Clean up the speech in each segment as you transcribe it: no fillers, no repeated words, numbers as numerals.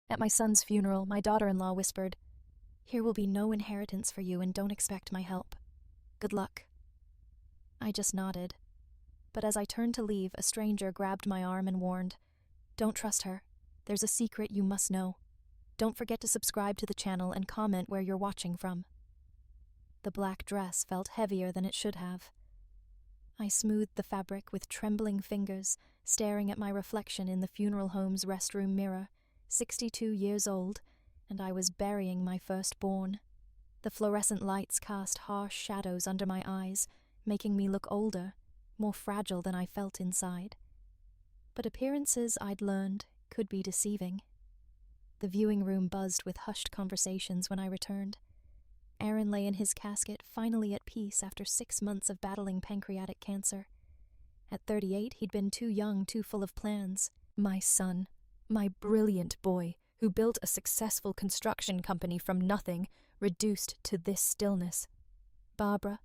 At my son's funeral, my daughter-in-law whispered, "Here will be no inheritance for you and don't expect my help. Good luck." I just nodded. But as I turned to leave, a stranger grabbed my arm and warned, "Don't trust her. There's a secret you must know. Don't forget to subscribe to the channel and comment where you're watching from." The black dress felt heavier than it should have. I smoothed the fabric with trembling fingers, staring at my reflection in the funeral home's restroom mirror, 62 years old, and I was burying my firstborn. The fluorescent lights cast harsh shadows under my eyes, making me look older, more fragile than I felt inside. But appearances, I'd learned, could be deceiving. The viewing room buzzed with hushed conversations when I returned. Aaron lay in his casket, finally at peace after 6 months of battling pancreatic cancer. At 38, he'd been too young, too full of plans. My son, my brilliant boy, who built a successful construction company from nothing, reduced to this stillness. Barbara.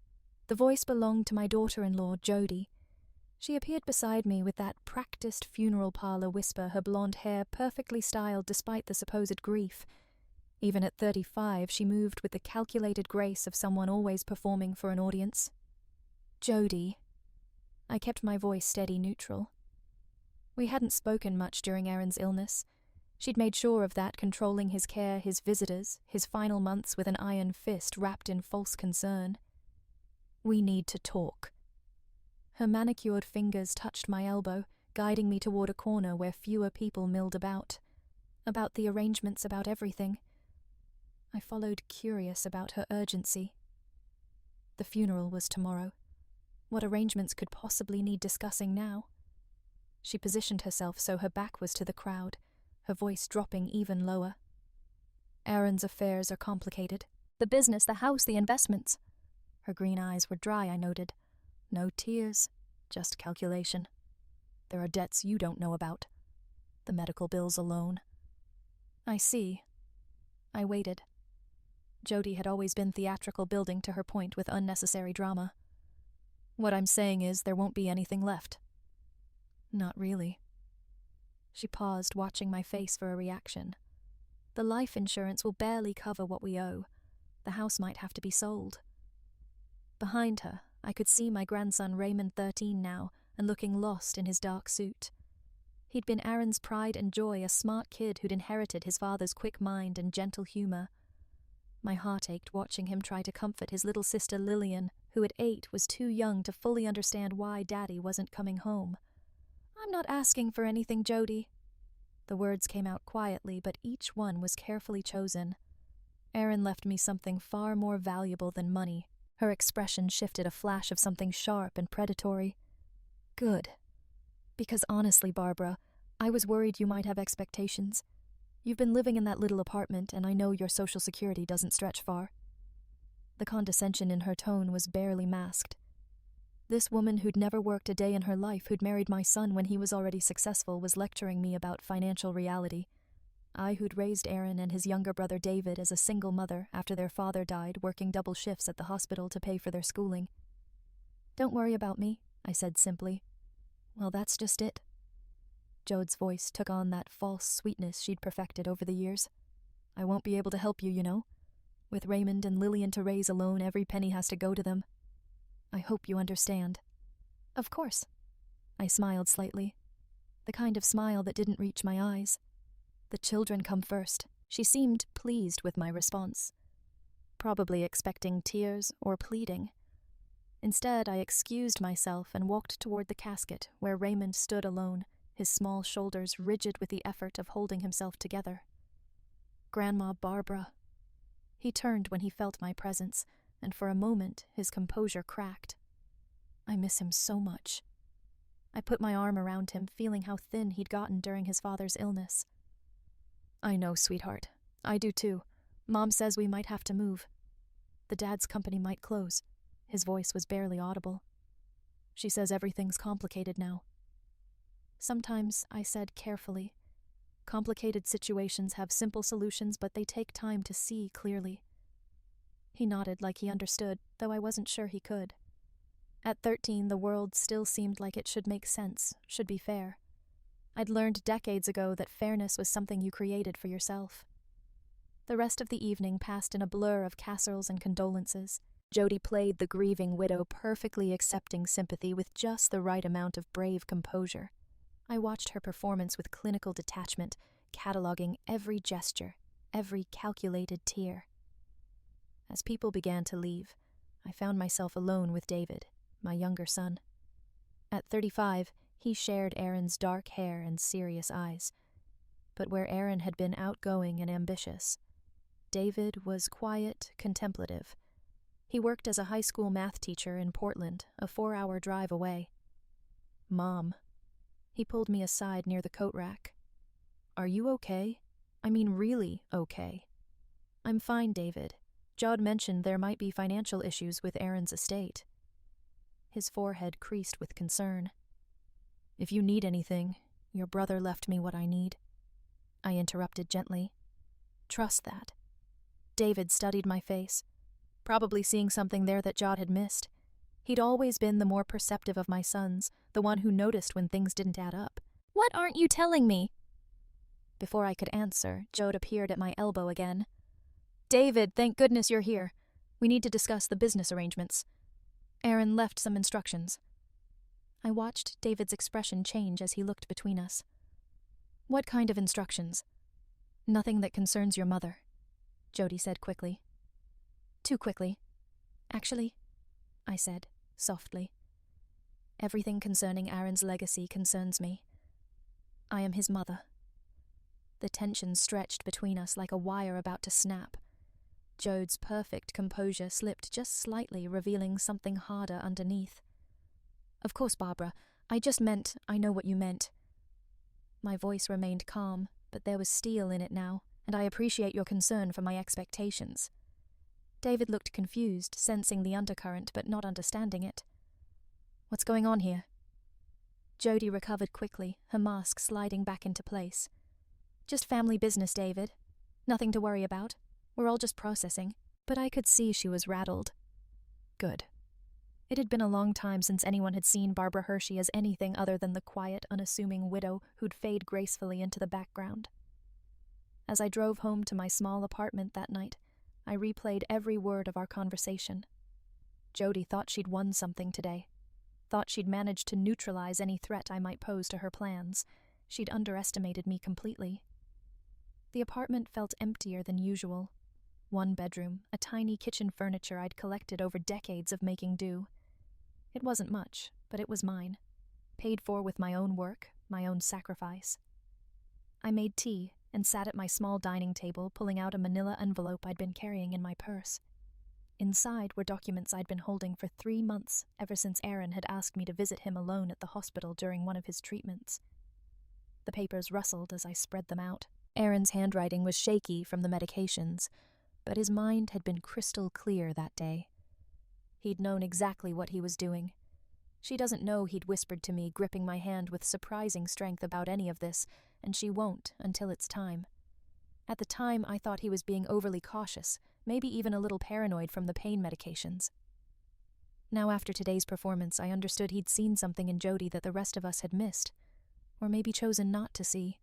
The voice belonged to my daughter-in-law, Jody. She appeared beside me with that practiced funeral parlor whisper, her blonde hair perfectly styled despite the supposed grief. Even at 35, she moved with the calculated grace of someone always performing for an audience. "Jody." I kept my voice steady neutral. We hadn't spoken much during Aaron's illness. She'd made sure of that, controlling his care, his visitors, his final months with an iron fist wrapped in false concern. "We need to talk." Her manicured fingers touched my elbow, guiding me toward a corner where fewer people milled about. About the arrangements, about everything. I followed, curious about her urgency. The funeral was tomorrow. What arrangements could possibly need discussing now? She positioned herself so her back was to the crowd, her voice dropping even lower. "Aaron's affairs are complicated. The business, the house, the investments." Her green eyes were dry, I noted. No tears, just calculation. There are debts you don't know about. The medical bills alone. "I see." I waited. Jody had always been theatrical, building to her point with unnecessary drama. "What I'm saying is there won't be anything left." "Not really." She paused, watching my face for a reaction. "The life insurance will barely cover what we owe. The house might have to be sold." Behind her, I could see my grandson Raymond, 13 now, and looking lost in his dark suit. He'd been Aaron's pride and joy, a smart kid who'd inherited his father's quick mind and gentle humor. My heart ached watching him try to comfort his little sister Lillian, who at 8 was too young to fully understand why Daddy wasn't coming home. "I'm not asking for anything, Jody." The words came out quietly, but each one was carefully chosen. Aaron left me something far more valuable than money. Her expression shifted, a flash of something sharp and predatory. "Good. Because honestly, Barbara, I was worried you might have expectations. You've been living in that little apartment, and I know your social security doesn't stretch far." The condescension in her tone was barely masked. This woman who'd never worked a day in her life, who'd married my son when he was already successful, was lecturing me about financial reality. I, who'd raised Aaron and his younger brother David as a single mother after their father died, working double shifts at the hospital to pay for their schooling. "Don't worry about me," I said simply. "Well, that's just it." Jode's voice took on that false sweetness she'd perfected over the years. "I won't be able to help you, you know. With Raymond and Lillian to raise alone, every penny has to go to them. I hope you understand." "Of course." I smiled slightly. The kind of smile that didn't reach my eyes. "The children come first." She seemed pleased with my response. Probably expecting tears or pleading. Instead, I excused myself and walked toward the casket where Raymond stood alone, his small shoulders rigid with the effort of holding himself together. "Grandma Barbara." He turned when he felt my presence, and for a moment his composure cracked. "I miss him so much." I put my arm around him, feeling how thin he'd gotten during his father's illness. "I know, sweetheart. I do too. Mom says we might have to move. The dad's company might close." His voice was barely audible. "She says everything's complicated now." "Sometimes," I said carefully, "complicated situations have simple solutions, but they take time to see clearly." He nodded like he understood, though I wasn't sure he could. At 13, the world still seemed like it should make sense, should be fair. I'd learned decades ago that fairness was something you created for yourself. The rest of the evening passed in a blur of casseroles and condolences. Jody played the grieving widow, perfectly accepting sympathy with just the right amount of brave composure. I watched her performance with clinical detachment, cataloging every gesture, every calculated tear. As people began to leave, I found myself alone with David, my younger son. At 35, he shared Aaron's dark hair and serious eyes. But where Aaron had been outgoing and ambitious, David was quiet, contemplative. He worked as a high school math teacher in Portland, a 4-hour drive away. "Mom." He pulled me aside near the coat rack. "Are you okay? I mean really okay?" "I'm fine, David. Jod mentioned there might be financial issues with Aaron's estate." His forehead creased with concern. "If you need anything, your brother left me what I need." I interrupted gently. "Trust that." David studied my face, probably seeing something there that Jod had missed. He'd always been the more perceptive of my sons, the one who noticed when things didn't add up. "What aren't you telling me?" Before I could answer, Jod appeared at my elbow again. "David, thank goodness you're here. We need to discuss the business arrangements. Aaron left some instructions." I watched David's expression change as he looked between us. "What kind of instructions?" "Nothing that concerns your mother," Jody said quickly. Too quickly. "Actually," I said, softly, "everything concerning Aaron's legacy concerns me. I am his mother." The tension stretched between us like a wire about to snap. Jode's perfect composure slipped just slightly, revealing something harder underneath. "Of course, Barbara. I just meant I know what you meant." My voice remained calm, but there was steel in it now, and I appreciate your concern for my expectations. David looked confused, sensing the undercurrent but not understanding it. "What's going on here?" Jody recovered quickly, her mask sliding back into place. "Just family business, David. Nothing to worry about. We're all just processing." But I could see she was rattled. Good. It had been a long time since anyone had seen Barbara Hershey as anything other than the quiet, unassuming widow who'd fade gracefully into the background. As I drove home to my small apartment that night, I replayed every word of our conversation. Jody thought she'd won something today. Thought she'd managed to neutralize any threat I might pose to her plans. She'd underestimated me completely. The apartment felt emptier than usual. One bedroom, a tiny kitchen furniture I'd collected over decades of making do. It wasn't much, but it was mine. Paid for with my own work, my own sacrifice. I made tea and sat at my small dining table, pulling out a manila envelope I'd been carrying in my purse. Inside were documents I'd been holding for 3 months, ever since Aaron had asked me to visit him alone at the hospital during one of his treatments. The papers rustled as I spread them out. Aaron's handwriting was shaky from the medications, but his mind had been crystal clear that day. He'd known exactly what he was doing. She doesn't know he'd whispered to me, gripping my hand with surprising strength about any of this, and she won't until it's time. At the time, I thought he was being overly cautious, maybe even a little paranoid from the pain medications. Now, after today's performance, I understood he'd seen something in Jody that the rest of us had missed, or maybe chosen not to see.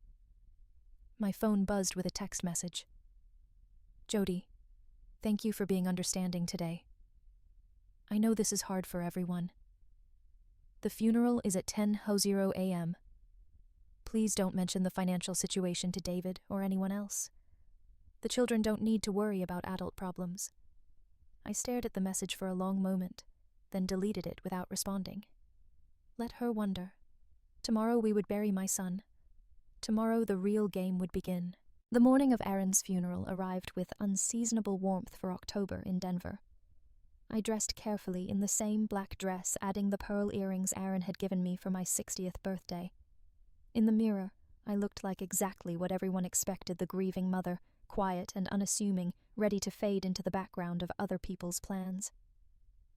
My phone buzzed with a text message. "Jody, thank you for being understanding today. I know this is hard for everyone. The funeral is at 10:00 a.m. Please don't mention the financial situation to David or anyone else. The children don't need to worry about adult problems." I stared at the message for a long moment, then deleted it without responding. Let her wonder. Tomorrow we would bury my son. Tomorrow the real game would begin. The morning of Aaron's funeral arrived with unseasonable warmth for October in Denver. I dressed carefully in the same black dress, adding the pearl earrings Aaron had given me for my 60th birthday. In the mirror, I looked like exactly what everyone expected the grieving mother, quiet and unassuming, ready to fade into the background of other people's plans.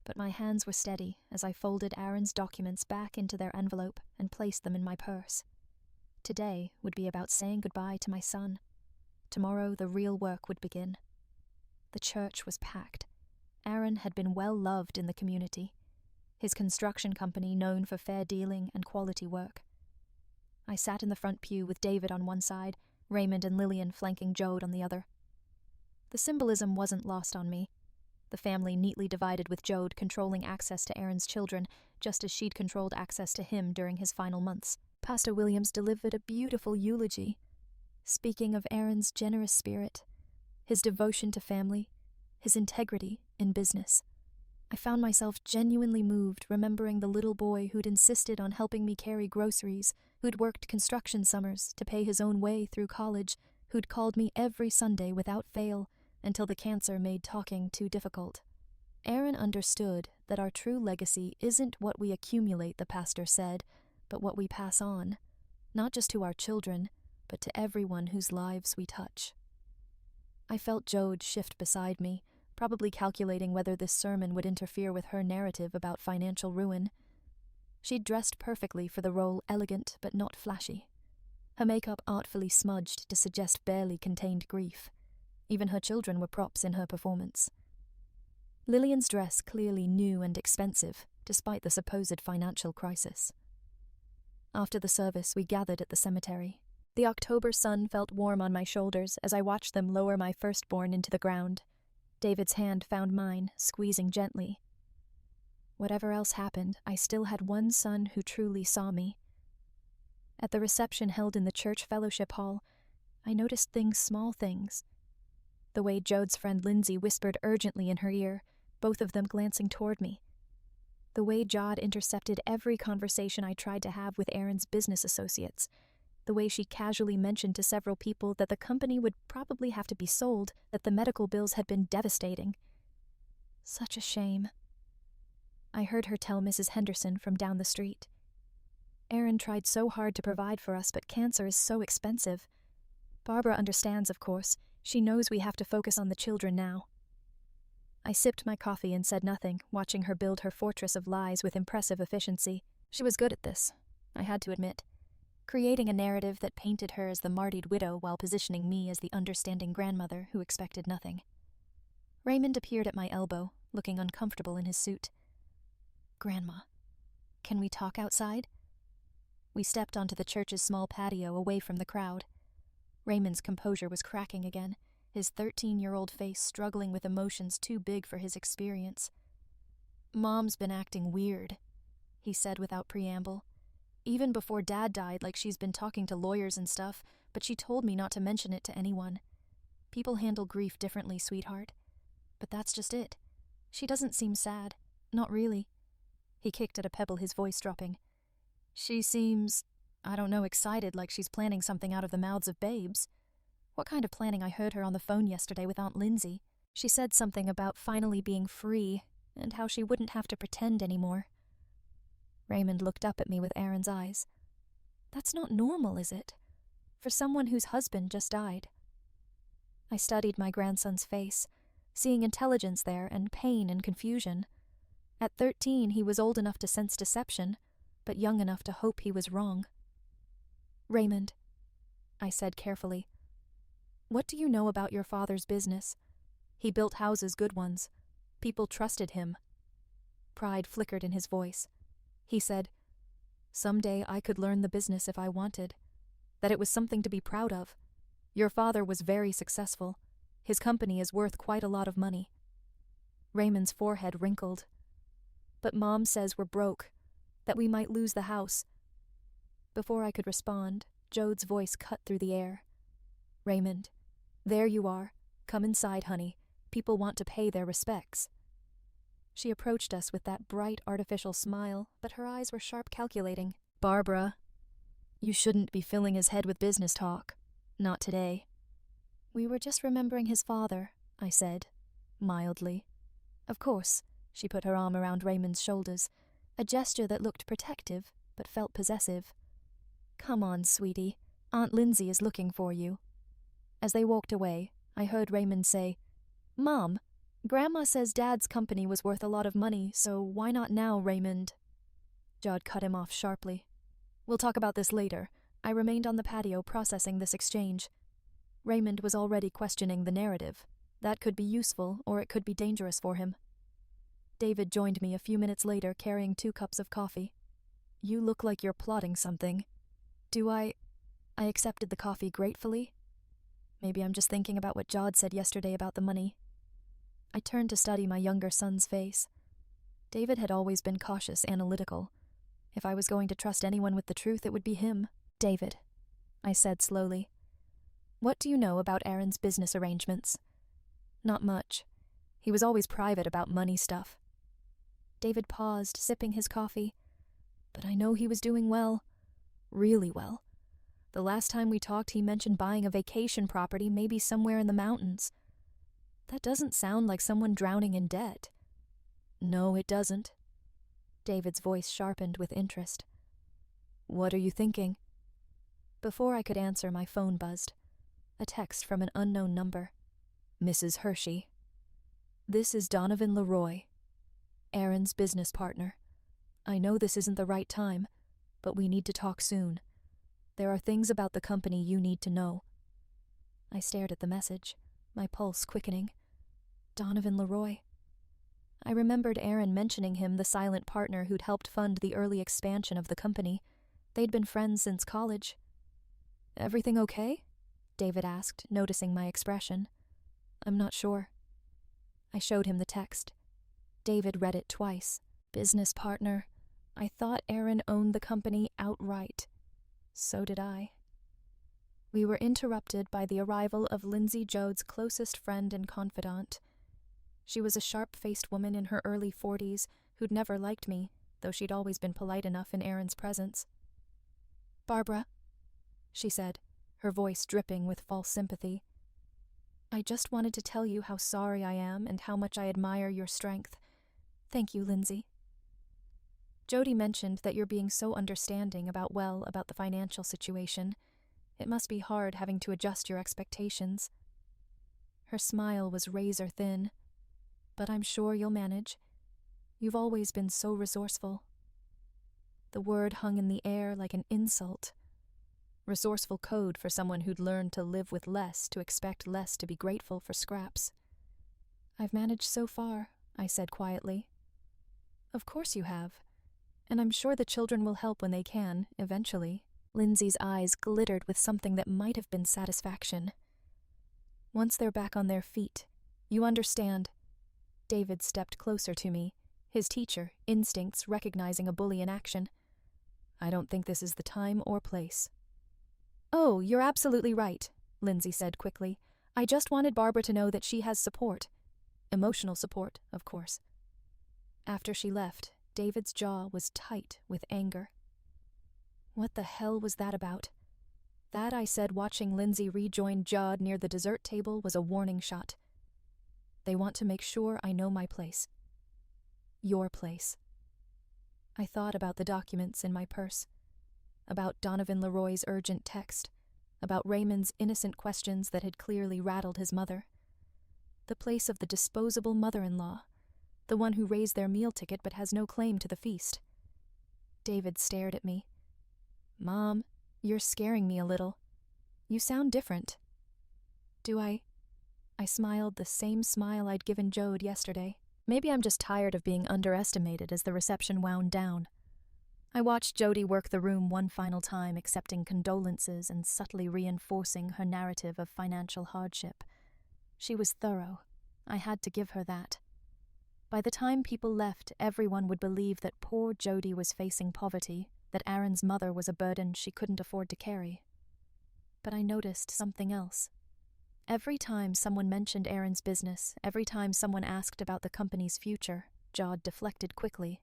But my hands were steady as I folded Aaron's documents back into their envelope and placed them in my purse. Today would be about saying goodbye to my son. Tomorrow the real work would begin. The church was packed. Aaron had been well loved in the community. His construction company known for fair dealing and quality work. I sat in the front pew with David on one side, Raymond and Lillian flanking Jode on the other. The symbolism wasn't lost on me. The family neatly divided with Jode controlling access to Aaron's children, just as she'd controlled access to him during his final months. Pastor Williams delivered a beautiful eulogy, speaking of Aaron's generous spirit, his devotion to family, his integrity in business. I found myself genuinely moved remembering the little boy who'd insisted on helping me carry groceries, who'd worked construction summers to pay his own way through college, who'd called me every Sunday without fail until the cancer made talking too difficult. Aaron understood that our true legacy isn't what we accumulate, the pastor said, but what we pass on, not just to our children, but to everyone whose lives we touch. I felt Jode shift beside me, probably calculating whether this sermon would interfere with her narrative about financial ruin. She'd dressed perfectly for the role, elegant but not flashy. Her makeup artfully smudged to suggest barely contained grief. Even her children were props in her performance. Lillian's dress clearly new and expensive, despite the supposed financial crisis. After the service, we gathered at the cemetery. The October sun felt warm on my shoulders as I watched them lower my firstborn into the ground. David's hand found mine, squeezing gently. Whatever else happened, I still had one son who truly saw me. At the reception held in the church fellowship hall, I noticed small things. The way Jode's friend Lindsay whispered urgently in her ear, both of them glancing toward me. The way Jod intercepted every conversation I tried to have with Aaron's business associates. The way she casually mentioned to several people that the company would probably have to be sold, that the medical bills had been devastating. Such a shame. I heard her tell Mrs. Henderson from down the street. Aaron tried so hard to provide for us, but cancer is so expensive. Barbara understands, of course. She knows we have to focus on the children now. I sipped my coffee and said nothing, watching her build her fortress of lies with impressive efficiency. She was good at this, I had to admit. Creating a narrative that painted her as the martyred widow while positioning me as the understanding grandmother who expected nothing. Raymond appeared at my elbow, looking uncomfortable in his suit. "Grandma, can we talk outside?" We stepped onto the church's small patio away from the crowd. Raymond's composure was cracking again, his 13-year-old face struggling with emotions too big for his experience. "Mom's been acting weird," he said without preamble. "Even before Dad died, like she's been talking to lawyers and stuff, but she told me not to mention it to anyone. People handle grief differently, sweetheart. But that's just it. She doesn't seem sad. Not really." He kicked at a pebble, his voice dropping. "She seems, I don't know, excited, like she's planning something out of the mouths of babes. What kind of planning? I heard her on the phone yesterday with Aunt Lindsay. She said something about finally being free, and how she wouldn't have to pretend anymore." Raymond looked up at me with Aaron's eyes. "That's not normal, is it? For someone whose husband just died." I studied my grandson's face, seeing intelligence there and pain and confusion. At 13, he was old enough to sense deception, but young enough to hope he was wrong. "Raymond," I said carefully, "what do you know about your father's business? He built houses, good ones. People trusted him." Pride flickered in his voice. He said, "Someday I could learn the business if I wanted. That it was something to be proud of. Your father was very successful. His company is worth quite a lot of money." Raymond's forehead wrinkled. "But Mom says we're broke, that we might lose the house." Before I could respond, Jode's voice cut through the air. "Raymond, there you are. Come inside, honey. People want to pay their respects." She approached us with that bright, artificial smile, but her eyes were sharp, calculating. "Barbara, you shouldn't be filling his head with business talk. Not today." "We were just remembering his father," I said, mildly. "Of course." She put her arm around Raymond's shoulders, a gesture that looked protective, but felt possessive. "Come on, sweetie. Aunt Lindsay is looking for you." As they walked away, I heard Raymond say, "Mom, Grandma says Dad's company was worth a lot of money, so why not now, Raymond?" Jod cut him off sharply. "We'll talk about this later." I remained on the patio processing this exchange. Raymond was already questioning the narrative. That could be useful, or it could be dangerous for him. David joined me a few minutes later carrying 2 cups of coffee. "You look like you're plotting something." I accepted the coffee gratefully. Maybe I'm just thinking about what Jod said yesterday about the money. I turned to study my younger son's face. David had always been cautious, analytical. If I was going to trust anyone with the truth, it would be him. David, I said slowly, what do you know about Aaron's business arrangements? Not much. He was always private about money stuff. David paused, sipping his coffee. But I know he was doing well. Really well. The last time we talked, he mentioned buying a vacation property, maybe somewhere in the mountains. That doesn't sound like someone drowning in debt. No, it doesn't. David's voice sharpened with interest. What are you thinking? Before I could answer, my phone buzzed. A text from an unknown number. Mrs. Hershey. This is Donovan Leroy, Aaron's business partner. I know this isn't the right time, but we need to talk soon. There are things about the company you need to know. I stared at the message, my pulse quickening. Donovan Leroy. I remembered Aaron mentioning him, the silent partner who'd helped fund the early expansion of the company. They'd been friends since college. Everything okay? David asked, noticing my expression. I'm not sure. I showed him the text. David read it twice. Business partner. I thought Aaron owned the company outright. So did I. We were interrupted by the arrival of Lindsay Jode's closest friend and confidant. She was a sharp-faced woman in her early 40s who'd never liked me, though she'd always been polite enough in Aaron's presence. Barbara, she said, her voice dripping with false sympathy. I just wanted to tell you how sorry I am and how much I admire your strength. Thank you, Lindsay. Jody mentioned that you're being so understanding about the financial situation. It must be hard having to adjust your expectations. Her smile was razor thin. But I'm sure you'll manage. You've always been so resourceful. The word hung in the air like an insult. Resourceful code for someone who'd learned to live with less, to expect less, to be grateful for scraps. I've managed so far, I said quietly. Of course you have. And I'm sure the children will help when they can, eventually. Lindsay's eyes glittered with something that might have been satisfaction. Once they're back on their feet, you understand. David stepped closer to me, his teacher, instincts recognizing a bully in action. I don't think this is the time or place. Oh, you're absolutely right, Lindsay said quickly. I just wanted Barbara to know that she has support. Emotional support, of course. After she left, David's jaw was tight with anger. What the hell was that about? That, I said, watching Lindsay rejoin Jod near the dessert table, was a warning shot. They want to make sure I know my place. Your place. I thought about the documents in my purse, about Donovan Leroy's urgent text, about Raymond's innocent questions that had clearly rattled his mother. The place of the disposable mother-in-law, the one who raised their meal ticket but has no claim to the feast. David stared at me. Mom, you're scaring me a little. You sound different. Do I? I smiled the same smile I'd given Jode yesterday. Maybe I'm just tired of being underestimated as the reception wound down. I watched Jody work the room one final time, accepting condolences and subtly reinforcing her narrative of financial hardship. She was thorough. I had to give her that. By the time people left, everyone would believe that poor Jody was facing poverty, that Aaron's mother was a burden she couldn't afford to carry. But I noticed something else. Every time someone mentioned Aaron's business, every time someone asked about the company's future, Jod deflected quickly.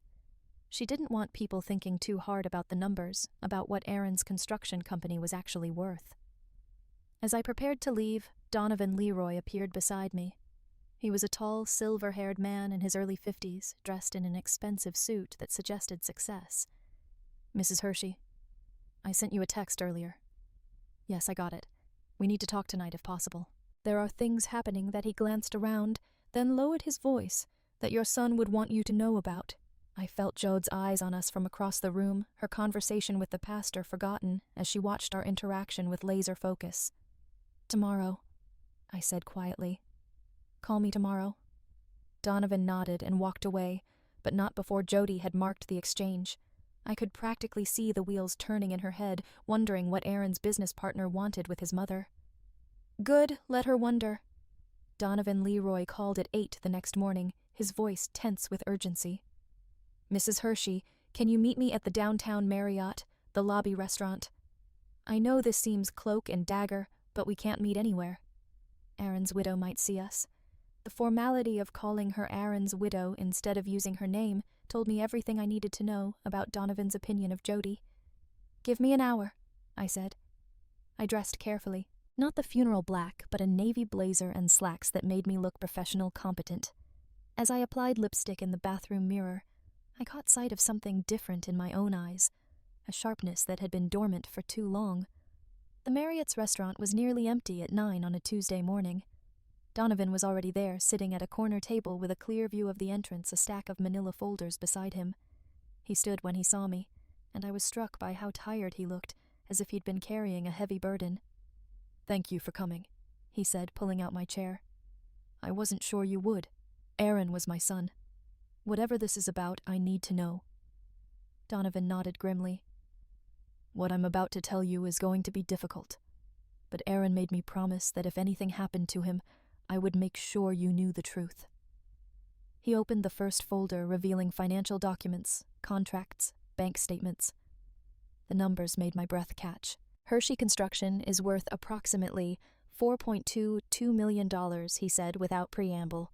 She didn't want people thinking too hard about the numbers, about what Aaron's construction company was actually worth. As I prepared to leave, Donovan Leroy appeared beside me. He was a tall, silver-haired man in his early 50s, dressed in an expensive suit that suggested success. Mrs. Hershey, I sent you a text earlier. Yes, I got it. We need to talk tonight if possible. There are things happening that he glanced around, then lowered his voice, that your son would want you to know about. I felt Jode's eyes on us from across the room, her conversation with the pastor forgotten as she watched our interaction with laser focus. Tomorrow, I said quietly. Call me tomorrow. Donovan nodded and walked away, but not before Jody had marked the exchange. I could practically see the wheels turning in her head, wondering what Aaron's business partner wanted with his mother. Good, let her wonder. Donovan Leroy called at 8 the next morning, his voice tense with urgency. Mrs. Hershey, can you meet me at the downtown Marriott, the lobby restaurant? I know this seems cloak and dagger, but we can't meet anywhere. Aaron's widow might see us. The formality of calling her Aaron's widow instead of using her name told me everything I needed to know about Donovan's opinion of Jody. Give me an hour, I said. I dressed carefully, not the funeral black, but a navy blazer and slacks that made me look professional competent. As I applied lipstick in the bathroom mirror, I caught sight of something different in my own eyes, a sharpness that had been dormant for too long. The Marriott's restaurant was nearly empty at 9 on a Tuesday morning. Donovan was already there, sitting at a corner table with a clear view of the entrance, a stack of manila folders beside him. He stood when he saw me, and I was struck by how tired he looked, as if he'd been carrying a heavy burden. Thank you for coming, he said, pulling out my chair. I wasn't sure you would. Aaron was my son. Whatever this is about, I need to know. Donovan nodded grimly. What I'm about to tell you is going to be difficult, but Aaron made me promise that if anything happened to him, I would make sure you knew the truth. He opened the first folder, revealing financial documents, contracts, bank statements. The numbers made my breath catch. Hershey Construction is worth approximately $4.22 million, he said without preamble.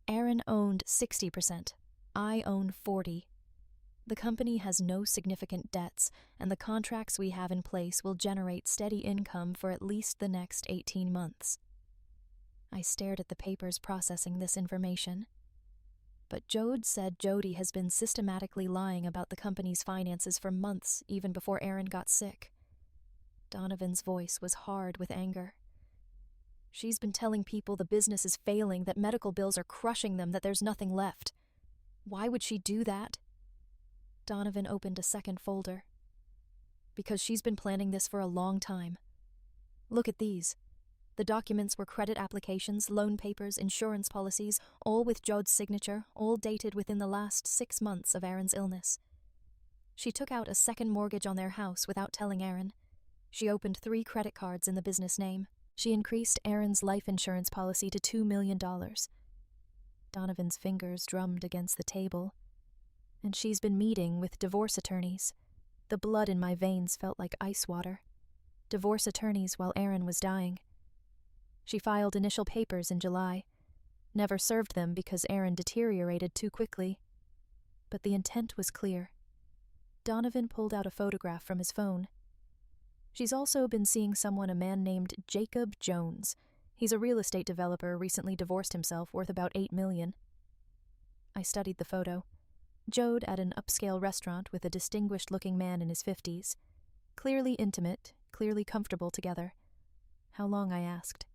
Aaron owned 60%. I own 40%. The company has no significant debts, and the contracts we have in place will generate steady income for at least the next 18 months. I stared at the papers processing this information. But Jode said Jody has been systematically lying about the company's finances for months, even before Aaron got sick. Donovan's voice was hard with anger. She's been telling people the business is failing, that medical bills are crushing them, that there's nothing left. Why would she do that? Donovan opened a second folder. Because she's been planning this for a long time. Look at these. The documents were credit applications, loan papers, insurance policies, all with Jode's signature, all dated within the last 6 months of Aaron's illness. She took out a second mortgage on their house without telling Aaron. She opened 3 credit cards in the business name. She increased Aaron's life insurance policy to $2 million. Donovan's fingers drummed against the table. And she's been meeting with divorce attorneys. The blood in my veins felt like ice water. Divorce attorneys while Aaron was dying. She filed initial papers in July. Never served them because Aaron deteriorated too quickly. But the intent was clear. Donovan pulled out a photograph from his phone. She's also been seeing someone, a man named Jacob Jones. He's a real estate developer, recently divorced himself, worth about $8 million. I studied the photo. Jode at an upscale restaurant with a distinguished-looking man in his 50s. Clearly intimate, clearly comfortable together. How long, I asked.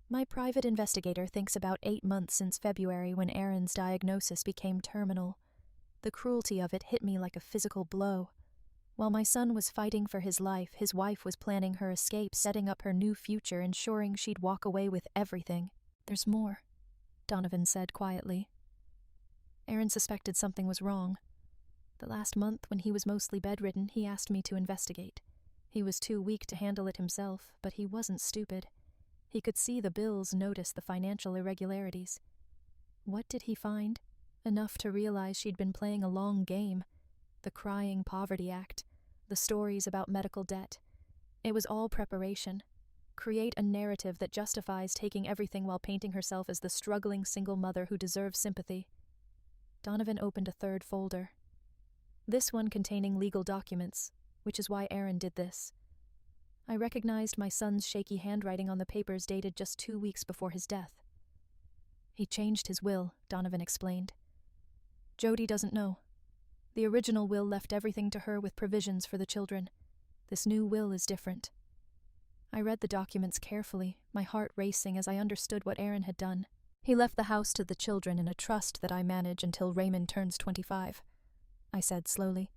My private investigator thinks about 8 months since February, when Aaron's diagnosis became terminal. The cruelty of it hit me like a physical blow. While my son was fighting for his life, his wife was planning her escape, setting up her new future, ensuring she'd walk away with everything. There's more, Donovan said quietly. Aaron suspected something was wrong. The last month, when he was mostly bedridden, he asked me to investigate. He was too weak to handle it himself, but he wasn't stupid. He could see the bills, notice the financial irregularities. What did he find? Enough to realize she'd been playing a long game. The crying poverty act, the stories about medical debt. It was all preparation. Create a narrative that justifies taking everything while painting herself as the struggling single mother who deserves sympathy. Donovan opened a third folder. This one containing legal documents, which is why Aaron did this. I recognized my son's shaky handwriting on the papers dated just 2 weeks before his death. He changed his will, Donovan explained. Jody doesn't know. The original will left everything to her with provisions for the children. This new will is different. I read the documents carefully, my heart racing as I understood what Aaron had done. He left the house to the children in a trust that I manage until Raymond turns 25. I said slowly.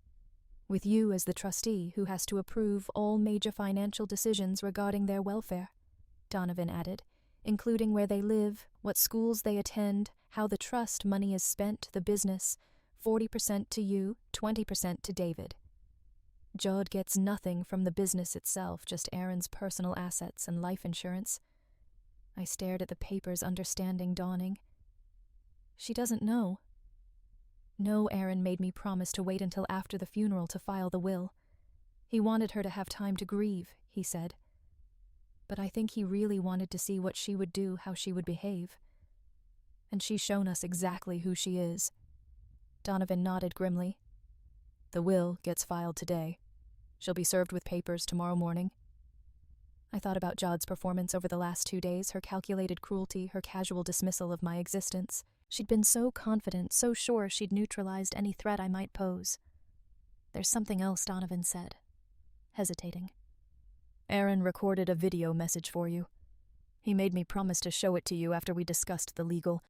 With you as the trustee who has to approve all major financial decisions regarding their welfare, Donovan added, including where they live, what schools they attend, how the trust money is spent, the business, 40% to you, 20% to David. Judd gets nothing from the business itself, just Aaron's personal assets and life insurance. I stared at the papers, understanding dawning. She doesn't know. No, Aaron made me promise to wait until after the funeral to file the will. He wanted her to have time to grieve, he said. But I think he really wanted to see what she would do, how she would behave. And she's shown us exactly who she is. Donovan nodded grimly. The will gets filed today. She'll be served with papers tomorrow morning. I thought about Judd's performance over the last 2 days, her calculated cruelty, her casual dismissal of my existence. She'd been so confident, so sure she'd neutralized any threat I might pose. There's something else, Donovan said, hesitating. Aaron recorded a video message for you. He made me promise to show it to you after we discussed the legal.